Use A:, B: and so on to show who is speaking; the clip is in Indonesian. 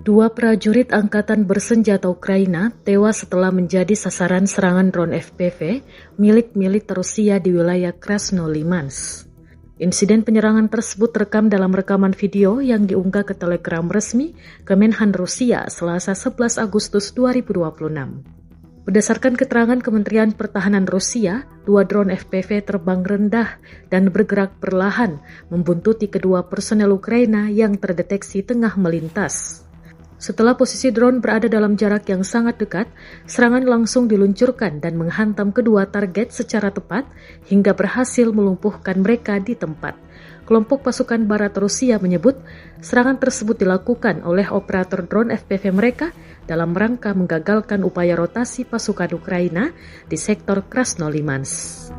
A: Dua prajurit angkatan bersenjata Ukraina tewas setelah menjadi sasaran serangan drone FPV milik militer Rusia di wilayah Krasnolimansk. Insiden penyerangan tersebut terekam dalam rekaman video yang diunggah ke Telegram resmi Kemenhan Rusia Selasa 11 Agustus 2026. Berdasarkan keterangan Kementerian Pertahanan Rusia, dua drone FPV terbang rendah dan bergerak perlahan membuntuti kedua personel Ukraina yang terdeteksi tengah melintas. Setelah posisi drone berada dalam jarak yang sangat dekat, serangan langsung diluncurkan dan menghantam kedua target secara tepat hingga berhasil melumpuhkan mereka di tempat. Kelompok pasukan barat Rusia menyebut serangan tersebut dilakukan oleh operator drone FPV mereka dalam rangka menggagalkan upaya rotasi pasukan Ukraina di sektor Krasnolimansk.